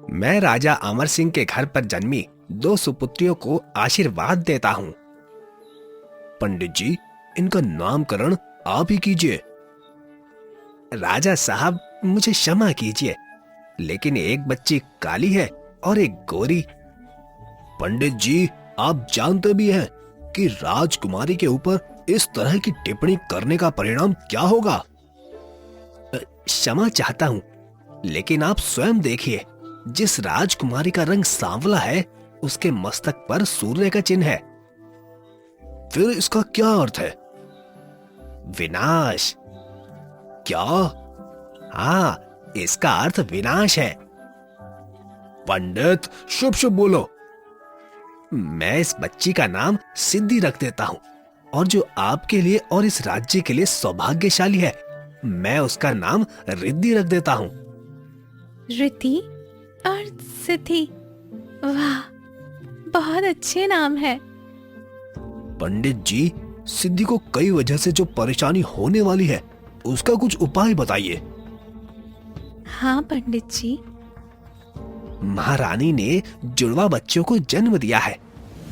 मैं राजा अमर सिंह के घर पर जन्मी दो सुपुत्रियों को आशीर्वाद देता हूँ। पंडित जी, इनका नामकरण आप ही कीजिए। राजा साहब, मुझे क्षमा कीजिए, लेकिन एक बच्ची काली है और एक गोरी। पंडित जी, आप जानते भी हैं कि राजकुमारी के ऊपर इस तरह की टिप्पणी करने का परिणाम क्या होगा। क्षमा चाहता हूँ, लेकिन आप स्वयं देखिए, जिस राजकुमारी का रंग सांवला है उसके मस्तक पर सूर्य का चिन्ह है। फिर इसका क्या अर्थ है? विनाश। क्या? हाँ, इसका अर्थ विनाश है। पंडित, शुभ शुभ बोलो। मैं इस बच्ची का नाम सिद्धि रख देता हूँ, और जो आपके लिए और इस राज्य के लिए सौभाग्यशाली है, मैं उसका नाम रिद्धि रख देता हूँ। रिद्धि और सिद्धि, वाह, बहुत अच्छे नाम है। पंडित जी, सिद्धि को कई वजह से जो परेशानी होने वाली है उसका कुछ उपाय बताइए। हाँ पंडित जी। महारानी ने जुड़वा बच्चों को जन्म दिया है,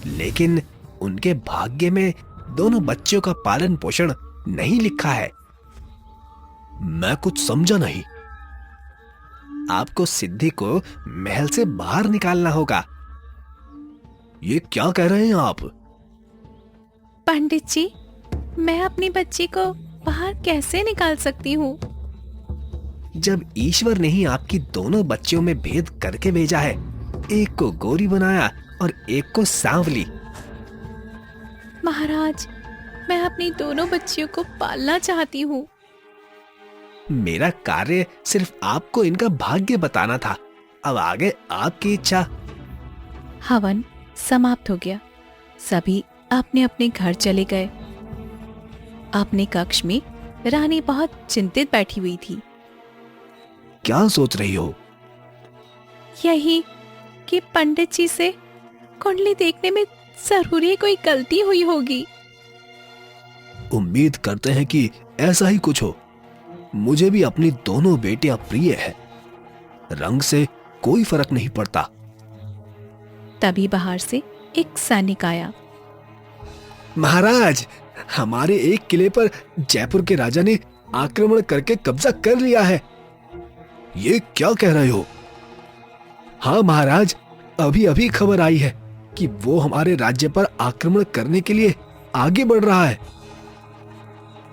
लेकिन उनके भाग्य में दोनों बच्चों का पालन पोषण नहीं लिखा है। मैं कुछ समझा नहीं। आपको सिद्धि को महल से बाहर निकालना होगा। ये क्या कह रहे हैं आप? पंडित जी, मैं अपनी बच्ची को बाहर कैसे निकाल सकती हूँ? जब ईश्वर ने ही आपकी दोनों बच्चियों में भेद करके भेजा है, एक को गोरी बनाया और एक को सांवली। महाराज, मैं अपनी दोनों बच्चियों को पालना चाहती हूँ। मेरा कार्य सिर्फ आपको इनका भाग्य बताना था। अब आगे आपकी इच्छा। हवन समाप्त हो गया। सभी अपने अपने घर चले गए। अपने कक्ष में रानी बहुत चिंतित बैठी हुई थी। क्या सोच रही हो? यही कि पंडित जी से कुंडली देखने में जरूर कोई गलती हुई होगी। उम्मीद करते हैं कि ऐसा ही कुछ हो। मुझे भी अपनी दोनों बेटियां प्रिय है। रंग से कोई फर्क नहीं पड़ता। तभी बाहर से एक सैनिक आया। महाराज, हमारे एक किले पर जयपुर के राजा ने आक्रमण करके कब्जा कर लिया है। ये क्या कह रहे हो? हाँ महाराज, अभी अभी खबर आई है कि वो हमारे राज्य पर आक्रमण करने के लिए आगे बढ़ रहा है।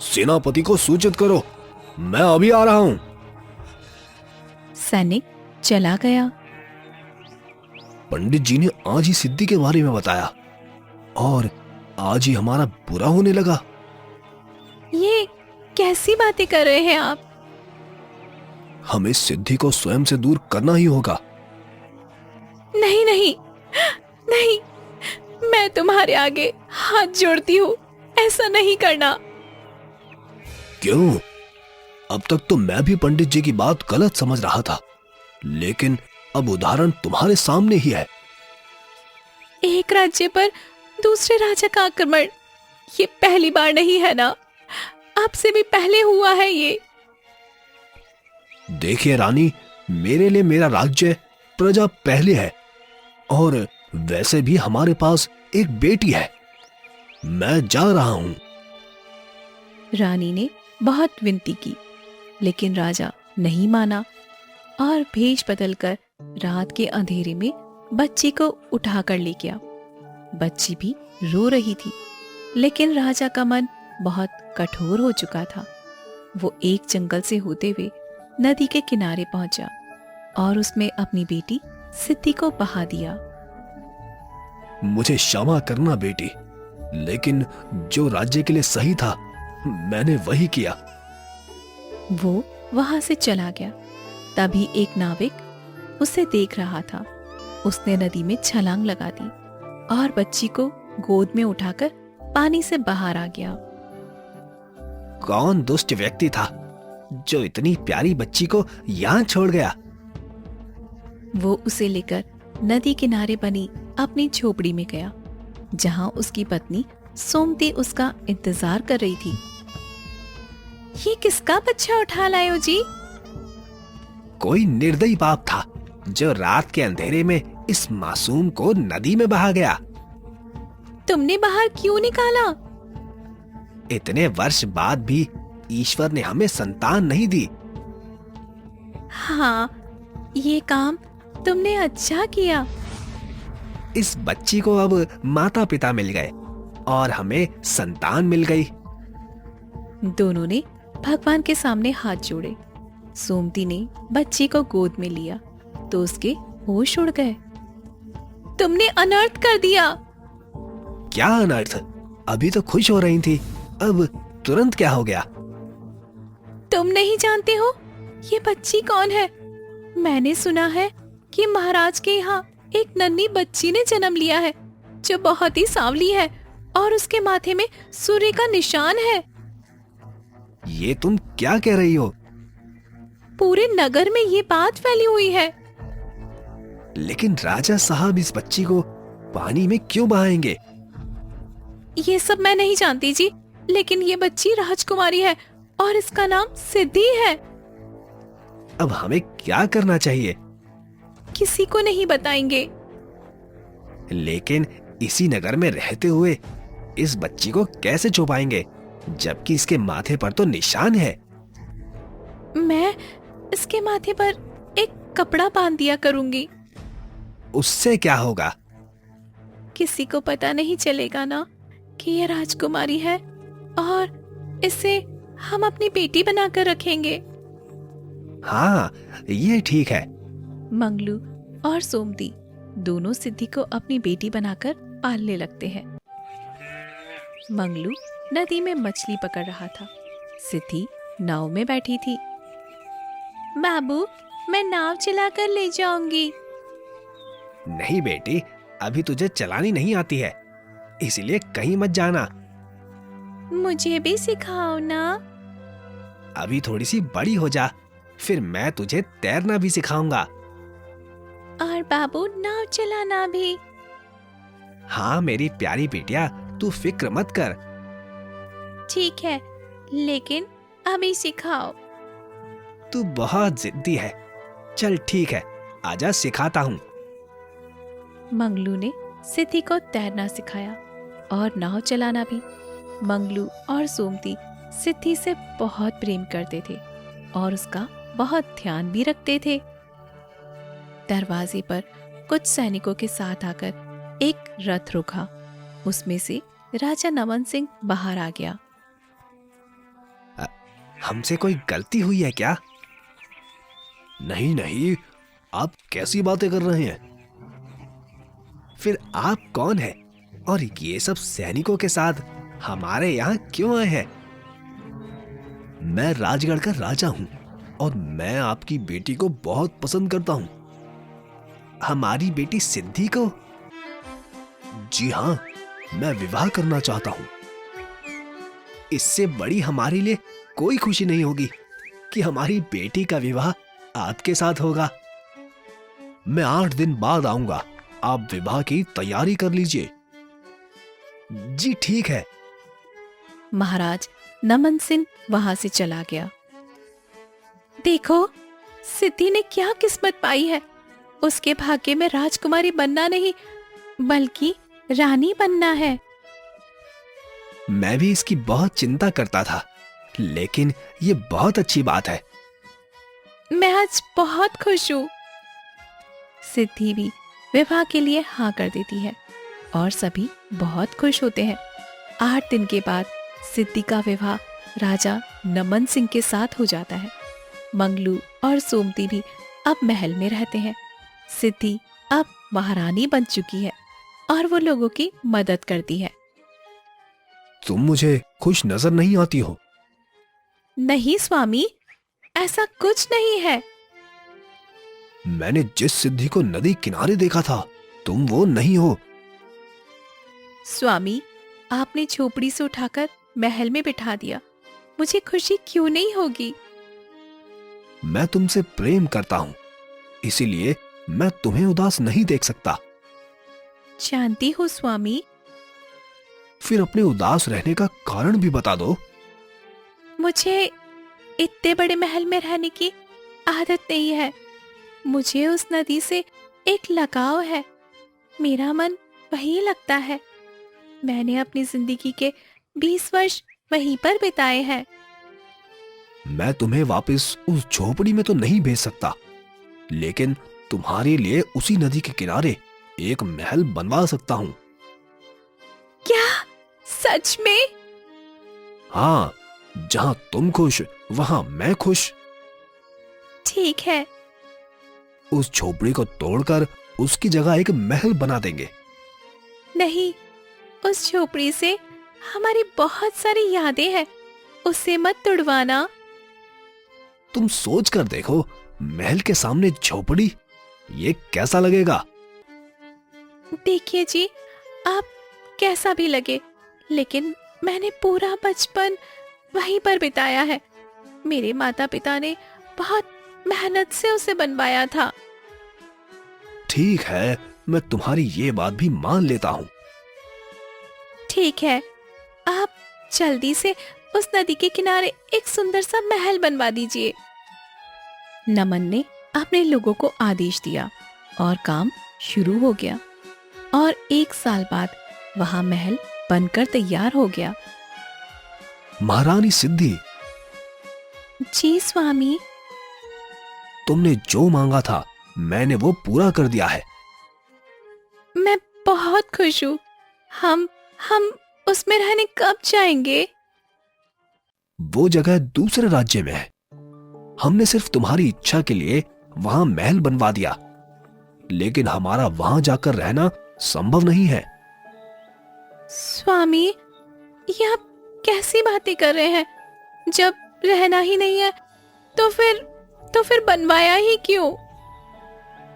सेनापति को सूचित करो, मैं अभी आ रहा हूं। सैनिक चला गया। पंडित जी ने आज ही सिद्धि के बारे में बताया और आज ही हमारा बुरा होने लगा। ये कैसी बातें कर रहे हैं आप? हमें सिद्धि को स्वयं से दूर करना ही होगा। नहीं नहीं नहीं, मैं तुम्हारे आगे हाथ जोड़ती हूँ, ऐसा नहीं करना। क्यों? अब तक तो मैं भी पंडित जी की बात गलत समझ रहा था, लेकिन अब उदाहरण तुम्हारे सामने ही है। एक राज्य पर दूसरे राजा का आक्रमण, ये पहली बार नहीं है ना? आपसे भी पहले हुआ है ये। देखिए रानी, मेरे लिए मेरा राज्य प्रजा पहले है, और वैसे भी हमारे पास एक बेटी है। मैं जा रहा हूं। रानी ने बहुत विनती की, लेकिन राजा नहीं माना और भेष बदलकर रात के अंधेरे में बच्ची को उठाकर ले गया। बच्ची भी रो रही थी, लेकिन राजा का मन बहुत कठोर हो चुका था। वो एक जंगल से होते हुए नदी के किनारे पहुंचा और उसमें अपनी बेटी सिद्धि को बहा दिया। मुझे क्षमा करना बेटी, लेकिन जो राज्य के लिए सही था मैंने वही किया। वो वहां से चला गया। तभी एक नाविक उसे देख रहा था। उसने नदी में छलांग लगा दी और बच्ची को गोद में उठाकर पानी से बाहर आ गया। कौन दुष्ट व्यक्ति था जो इतनी प्यारी बच्ची को यहाँ छोड़ गया? वो उसे लेकर नदी किनारे बनी अपनी झोपड़ी में गया, जहां उसकी पत्नी सोमती उसका इंतजार कर रही थी। ये किसका बच्चा उठा लाए हो जी? कोई निर्दयी बाप था जो रात के अंधेरे में इस मासूम को नदी में बहा गया। तुमने बाहर क्यों निकाला? इतने वर्ष बाद भी ईश्वर ने हमें संतान नहीं दी। हाँ, ये काम तुमने अच्छा किया। इस बच्ची को अब माता पिता मिल गए और हमें संतान मिल गई। दोनों ने भगवान के सामने हाथ जोड़े। सोमती ने बच्ची को गोद में लिया तो उसके होश उड़ गए। तुमने अनर्थ कर दिया। क्या अनर्थ? अभी तो खुश हो रही थी, अब तुरंत क्या हो गया? तुम नहीं जानते हो ये बच्ची कौन है? मैंने सुना है कि महाराज के यहाँ एक नन्ही बच्ची ने जन्म लिया है जो बहुत ही सांवली है और उसके माथे में सूर्य का निशान है। ये तुम क्या कह रही हो? पूरे नगर में ये बात फैली हुई है। लेकिन राजा साहब इस बच्ची को पानी में क्यों बहाएंगे? ये सब मैं नहीं जानती जी, लेकिन ये बच्ची राजकुमारी है और इसका नाम सिद्धि है। अब हमें क्या करना चाहिए? किसी को नहीं बताएंगे। लेकिन इसी नगर में रहते हुए इस बच्ची को कैसे छुपाएंगे, जबकि इसके माथे पर तो निशान है। मैं इसके माथे पर एक कपड़ा बांध दिया करूंगी। उससे क्या होगा? किसी को पता नहीं चलेगा ना कि ये राजकुमारी है और इसे हम अपनी बेटी बनाकर रखेंगे। हाँ, ये ठीक है। मंगलू और सोमती दोनों सिद्धि को अपनी बेटी बनाकर पालने लगते हैं। मंगलू नदी में मछली पकड़ रहा था। सिद्धि नाव में बैठी थी। बाबू, मैं नाव चलाकर ले जाऊंगी। नहीं बेटी, अभी तुझे चलानी नहीं आती है, इसलिए कहीं मत जाना। मुझे भी सिखाओ ना। अभी थोड़ी सी बड़ी हो जा, फिर मैं तुझे तैरना भी सिखाऊंगा। और बाबू, नाव चलाना भी। हाँ मेरी प्यारी बेटिया, तू फिक्र मत कर। ठीक है, लेकिन अभी सिखाओ। तू बहुत जिद्दी है। चल ठीक है, आजा सिखाता हूँ। मंगलू ने सिद्धि को तैरना सिखाया और नाव चलाना भी। मंगलू और सोमती सिद्धि से बहुत प्रेम करते थे और उसका बहुत ध्यान भी रखते थे। दरवाजे पर कुछ सैनिकों के साथ आकर एक रथ रुका। उसमें से राजा नमन सिंह बाहर आ गया। हमसे कोई गलती हुई है क्या? नहीं नहीं, आप कैसी बातें कर रहे हैं? फिर आप कौन है और ये सब सैनिकों के साथ हमारे यहाँ क्यों आए हैं? मैं राजगढ़ का राजा हूँ और मैं आपकी बेटी को बहुत पसंद करता हूँ। हमारी बेटी सिद्धि को? जी हाँ, मैं विवाह करना चाहता हूँ। इससे बड़ी हमारे लिए कोई खुशी नहीं होगी कि हमारी बेटी का विवाह आपके साथ होगा। मैं 8 दिन बाद आऊंगा, आप विवाह की तैयारी कर लीजिए। जी ठीक है। महाराज नमन सिंह वहां से चला गया। देखो, सिद्धि ने क्या किस्मत पाई है। उसके भाग्य में राजकुमारी बनना नहीं, बल्कि रानी बनना है। मैं भी इसकी बहुत चिंता करता था, लेकिन ये बहुत अच्छी बात है। मैं आज बहुत खुश हूँ। सिद्धि भी विवाह के लिए हाँ कर देती है और सभी बहुत खुश होते हैं। 8 दिन के बाद सिद्धि का विवाह राजा नमन सिंह के साथ हो जाता है। मंगलू और सोमती भी अब महल में रहते हैं। सिद्धि अब महारानी बन चुकी है और वो लोगों की मदद करती है। तुम मुझे खुश नजर नहीं आती हो। नहीं स्वामी, ऐसा कुछ नहीं है। मैंने जिस सिद्धि को नदी किनारे देखा था, तुम वो नहीं हो। स्वामी, आपने झोपड़ी से उठाकर महल में बिठा दिया, मुझे खुशी क्यों नहीं होगी। मैं तुमसे प्रेम करता हूँ, इसीलिए मैं तुम्हें उदास नहीं देख सकता। जानती हो स्वामी। फिर अपने उदास रहने का कारण भी बता दो। मुझे इतने बड़े महल में रहने की आदत नहीं है। मुझे उस नदी से एक लगाव है। मेरा मन वहीं लगता है। मैंने अपनी जिंदगी के 20 वर्ष वहीं पर बिताए हैं। मैं तुम्हें वापस उस झोपड़ी में तो नहीं भेज सकता, लेकिन तुम्हारे लिए उसी नदी के किनारे एक महल बनवा सकता हूँ। क्या? सच में? हाँ, जहाँ तुम खुश वहाँ मैं खुश। ठीक है। उस झोपड़ी को तोड़कर उसकी जगह एक महल बना देंगे। नहीं, उस झोपड़ी से हमारी बहुत सारी यादें हैं, उसे मत तोड़वाना। तुम सोच कर देखो, महल के सामने झोपड़ी, ये कैसा लगेगा? देखिए जी, आप कैसा भी लगे, लेकिन मैंने पूरा बचपन वहीं पर बिताया है। मेरे माता पिता ने बहुत मेहनत से उसे बनवाया था। ठीक है, मैं तुम्हारी ये बात भी मान लेता हूँ। ठीक है, आप जल्दी से उस नदी के किनारे एक सुंदर सा महल बनवा दीजिए। नमन ने अपने लोगों को आदेश दिया और काम शुरू हो गया और 1 साल बाद वहां महल बनकर तैयार हो गया। महारानी सिद्धि, जी स्वामी। तुमने जो मांगा था मैंने वो पूरा कर दिया है। मैं बहुत खुश हूँ। हम उसमें रहने कब जाएंगे? वो जगह दूसरे राज्य में है। हमने सिर्फ तुम्हारी इच्छा के लिए वहां महल बनवा दिया, लेकिन हमारा वहां जाकर रहना संभव नहीं है। स्वामी, ये आप कैसी बातें कर रहे हैं? जब रहना ही नहीं है तो फिर बनवाया ही क्यों?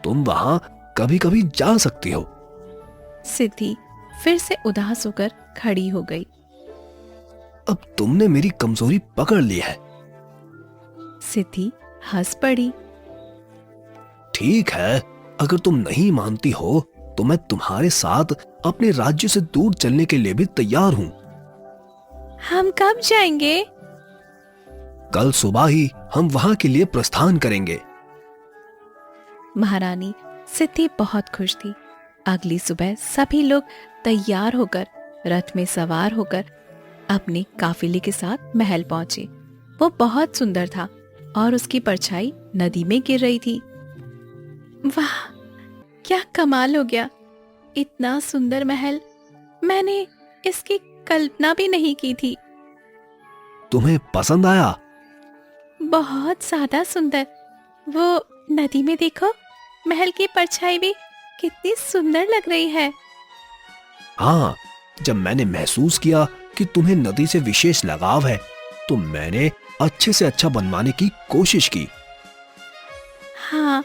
तुम वहां कभी कभी जा सकती हो। सिद्धि फिर से उदास होकर खड़ी हो गई। अब तुमने मेरी कमजोरी पकड़ ली है। सिद्धि हंस पड़ी। ठीक है, अगर तुम नहीं मानती हो तो मैं तुम्हारे साथ अपने राज्य से दूर चलने के लिए भी तैयार हूँ। हम कब जाएंगे? कल सुबह ही हम वहां के लिए प्रस्थान करेंगे। महारानी सिद्धि बहुत खुश थी। अगली सुबह सभी लोग तैयार होकर रथ में सवार होकर अपने काफिले के साथ महल पहुंचे। वो बहुत सुंदर था और उसकी परछाई नदी में गिर रही थी। वाह, क्या कमाल हो गया! इतना सुंदर महल मैंने इसकी कल्पना भी नहीं की थी। तुम्हें पसंद आया? बहुत ज्यादा सुंदर। वो नदी में देखो, महल की परछाई भी कितनी सुंदर लग रही है। हाँ, जब मैंने महसूस किया कि तुम्हें नदी से विशेष लगाव है, तो मैंने अच्छे से अच्छा बनवाने की कोशिश की। हाँ,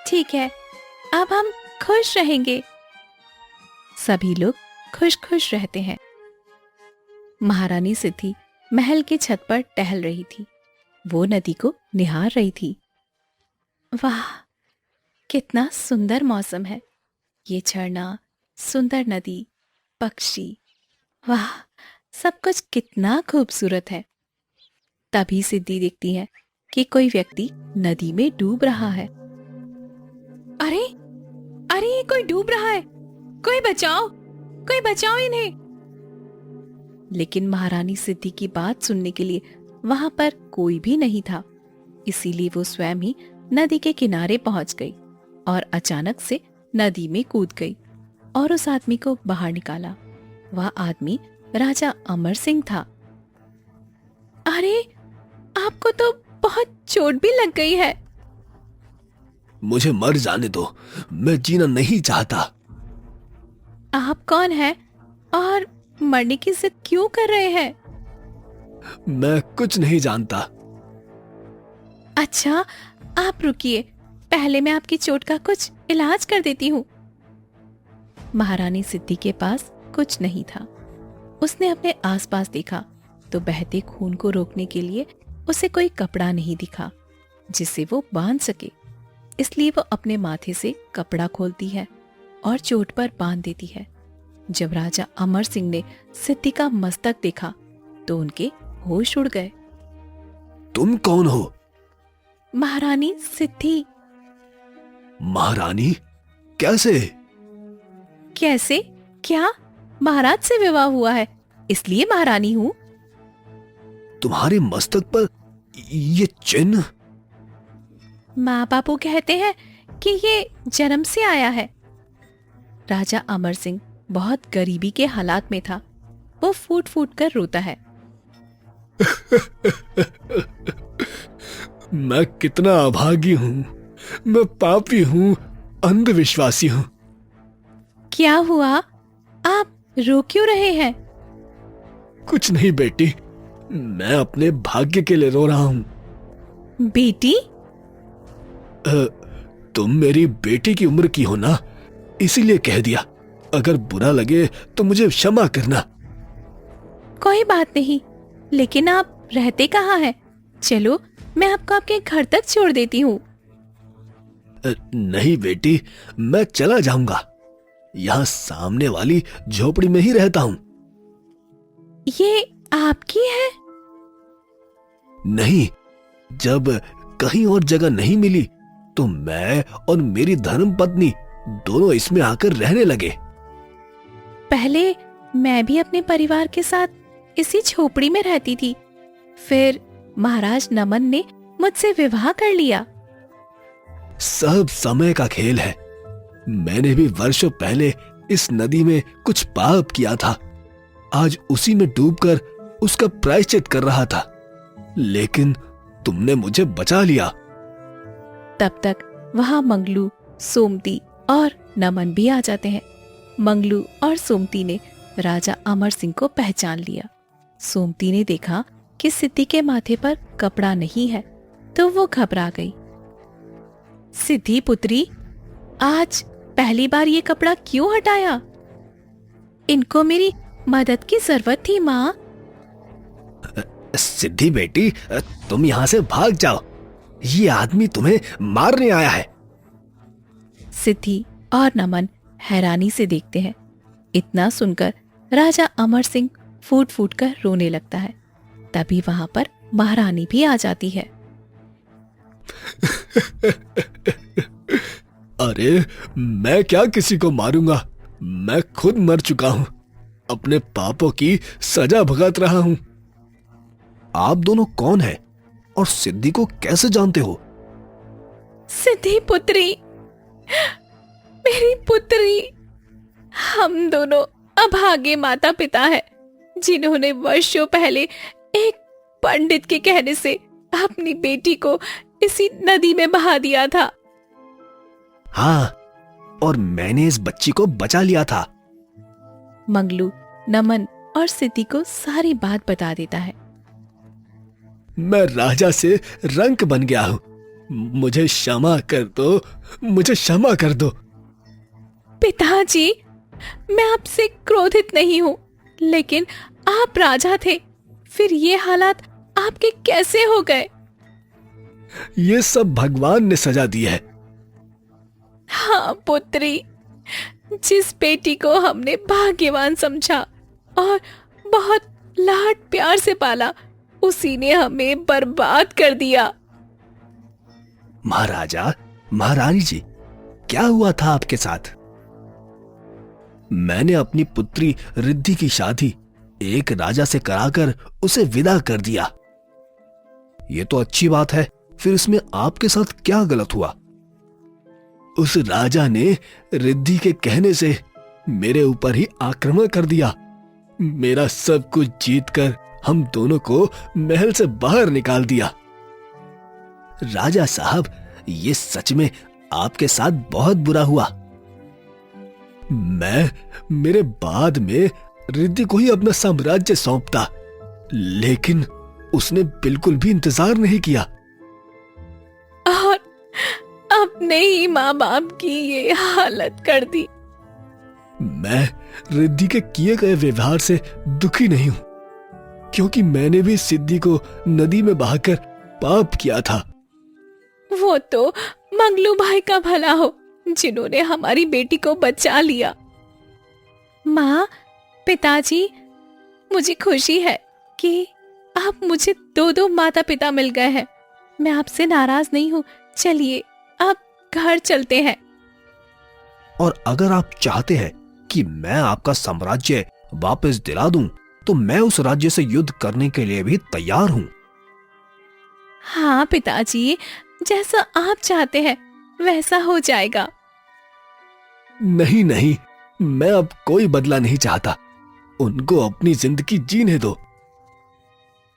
ठीक है, अब हम खुश रहेंगे। सभी लोग खुश खुश रहते हैं। महारानी सिद्धि महल की छत पर टहल रही थी। वो नदी को निहार रही थी। वाह, कितना सुंदर मौसम है! ये झरना, सुंदर नदी, पक्षी, वाह, सब कुछ कितना खूबसूरत है। तभी सिद्धि देखती है कि कोई व्यक्ति नदी में डूब रहा है। अरे अरे, ये कोई डूब रहा है! कोई बचाओ इन्हें! लेकिन महारानी सिद्धि की बात सुनने के लिए वहां पर कोई भी नहीं था। इसीलिए वो स्वयं ही नदी के किनारे पहुंच गई और अचानक से नदी में कूद गई और उस आदमी को बाहर निकाला। वह आदमी राजा अमर सिंह था। अरे, आपको तो बहुत चोट भी लग गई है। मुझे मर जाने दो, मैं जीना नहीं चाहता। आप कौन हैं और मरने की जिद क्यों कर रहे हैं? मैं कुछ नहीं जानता। अच्छा, आप रुकिए, पहले मैं आपकी चोट का कुछ इलाज कर देती हूँ। महारानी सिद्धि के पास कुछ नहीं था। उसने अपने आसपास देखा तो बहते खून को रोकने के लिए उसे कोई कपड़ा नहीं दिखा जिसे वो बांध सके। इसलिए वो अपने माथे से कपड़ा खोलती है और चोट पर बांध देती है। जब राजा अमर सिंह ने सिद्धि का मस्तक देखा तो उनके होश उड़ गए। तुम कौन हो? महारानी सिद्धि। महारानी, कैसे? कैसे? क्या महाराज से विवाह हुआ है इसलिए महारानी हूँ? तुम्हारे मस्तक पर ये चिन्ह? माँ बापू कहते हैं कि ये जन्म से आया है। राजा अमर सिंह बहुत गरीबी के हालात में था। वो फूट फूट कर रोता है। मैं कितना अभागी हूँ, मैं पापी हूँ, अंधविश्वासी हूँ। क्या हुआ? आप रो क्यों रहे हैं? कुछ नहीं बेटी, मैं अपने भाग्य के लिए रो रहा हूँ। बेटी? तुम मेरी बेटी की उम्र की हो ना, इसीलिए कह दिया। अगर बुरा लगे तो मुझे क्षमा करना। कोई बात नहीं, लेकिन आप रहते कहाँ हैं? चलो मैं आपको आपके घर तक छोड़ देती हूँ। नहीं बेटी, मैं चला जाऊंगा। यहाँ सामने वाली झोपड़ी में ही रहता हूँ। ये आपकी है? नहीं, जब कहीं और जगह नहीं मिली तो मैं और मेरी धर्म पत्नी दोनों इसमें आकर रहने लगे। पहले मैं भी अपने परिवार के साथ इसी झोपड़ी में रहती थी। फिर महाराज नमन ने मुझसे विवाह कर लिया। सब समय का खेल है। मैंने भी वर्षों पहले इस नदी में कुछ पाप किया था। आज उसी में डूबकर उसका प्रायश्चित कर रहा था, लेकिन तुमने मुझे बचा लिया। तब तक वहां मंगलू, सोमती और नमन भी आ जाते हैं। मंगलू और सोमती ने राजा अमर सिंह को पहचान लिया। सोमती ने देखा कि सिद्धि के माथे पर कपड़ा नहीं है तो वो घबरा गई। सिद्धि पुत्री, आज पहली बार ये कपड़ा क्यों हटाया? इनको मेरी मदद की जरूरत थी माँ। सिद्धि बेटी, तुम यहाँ से भाग जाओ। ये आदमी तुम्हें मारने आया है। सिद्धि और नमन हैरानी से देखते हैं। इतना सुनकर राजा अमर सिंह फूट फूट कर रोने लगता है। तभी वहां पर महारानी भी आ जाती है। अरे, मैं क्या किसी को मारूंगा? मैं खुद मर चुका हूं। अपने पापों की सजा भुगत रहा हूं। आप दोनों कौन हैं और सिद्धि को कैसे जानते हो? सिद्धि पुत्री, मेरी पुत्री, हम दोनों अभागे माता पिता हैं, जिन्होंने वर्षों पहले एक पंडित के कहने से अपनी बेटी को इसी नदी में बहा दिया था। हाँ, और मैंने इस बच्ची को बचा लिया था। मंगलू, नमन और सिद्धि को सारी बात बता देता है। मैं राजा से रंक बन गया हूं। मुझे क्षमा कर दो, मुझे क्षमा कर दो। पिताजी, मैं आपसे क्रोधित नहीं हूँ, लेकिन आप राजा थे, फिर ये हालात आपके कैसे हो गए? ये सब भगवान ने सजा दी है। हाँ पुत्री, जिस बेटी को हमने भाग्यवान समझा और बहुत लाड प्यार से पाला, उसी ने हमें बर्बाद कर दिया। महाराजा, महारानी जी, क्या हुआ था आपके साथ? मैंने अपनी पुत्री रिद्धि की शादी एक राजा से कराकर उसे विदा कर दिया। ये तो अच्छी बात है, फिर इसमें आपके साथ क्या गलत हुआ? उस राजा ने रिद्धि के कहने से मेरे ऊपर ही आक्रमण कर दिया। मेरा सब कुछ जीतकर हम दोनों को महल से बाहर निकाल दिया। राजा साहब, ये सच में आपके साथ बहुत बुरा हुआ। मैं मेरे बाद में रिद्धि को ही अपना साम्राज्य सौंपता, लेकिन उसने बिल्कुल भी इंतजार नहीं किया। और अपने ही माँ बाप की ये हालत कर दी। मैं रिद्धि के किए गए व्यवहार से दुखी नहीं हूं, क्योंकि मैंने भी सिद्धि को नदी में बहाकर पाप किया था। वो तो मंगलू भाई का भला हो, जिन्होंने हमारी बेटी को बचा लिया। माँ, पिताजी, मुझे खुशी है कि आप मुझे दो माता पिता मिल गए हैं। मैं आपसे नाराज नहीं हूँ। चलिए, अब घर चलते हैं। और अगर आप चाहते हैं कि मैं आपका साम्राज्य वापस दिला दूं, तो मैं उस राज्य से युद्ध करने के लिए भी तैयार हूं। हाँ पिताजी, जैसा आप चाहते हैं वैसा हो जाएगा। नहीं नहीं, मैं अब कोई बदला नहीं चाहता। उनको अपनी जिंदगी जीने दो।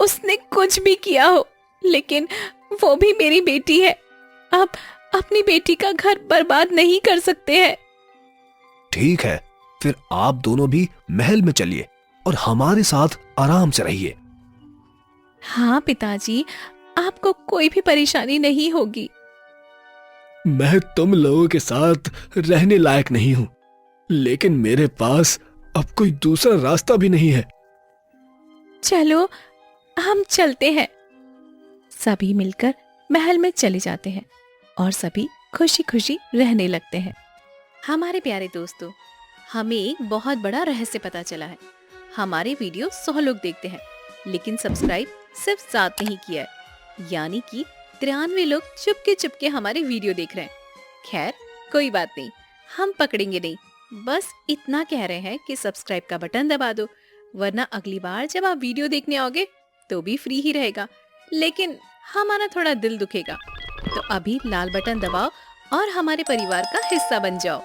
उसने कुछ भी किया हो, लेकिन वो भी मेरी बेटी है। आप अपनी बेटी का घर बर्बाद नहीं कर सकते हैं। ठीक है, फिर आप दोनों भी महल में चलिए और हमारे साथ आराम से रहिए। हाँ पिताजी, आपको कोई भी परेशानी नहीं होगी। मैं तुम लोगों के साथ रहने लायक नहीं हूं, लेकिन मेरे पास अब कोई दूसरा रास्ता भी नहीं है। चलो हम चलते हैं। सभी मिलकर महल में चले जाते हैं और सभी खुशी खुशी रहने लगते हैं। हमारे प्यारे दोस्तों, हमें एक बहुत बड़ा रहस्य पता चला है। हमारे वीडियो 100 लोग देखते हैं, लेकिन सब्सक्राइब सिर्फ 7 नहीं किया है, यानी कि 93 लोग चुपके चुपके हमारे वीडियो देख रहे हैं। खैर कोई बात नहीं, हम पकड़ेंगे नहीं। बस इतना कह रहे हैं कि सब्सक्राइब का बटन दबा दो, वरना अगली बार जब आप वीडियो देखने आओगे तो भी फ्री ही रहेगा, लेकिन हमारा थोड़ा दिल दुखेगा। तो अभी लाल बटन दबाओ और हमारे परिवार का हिस्सा बन जाओ।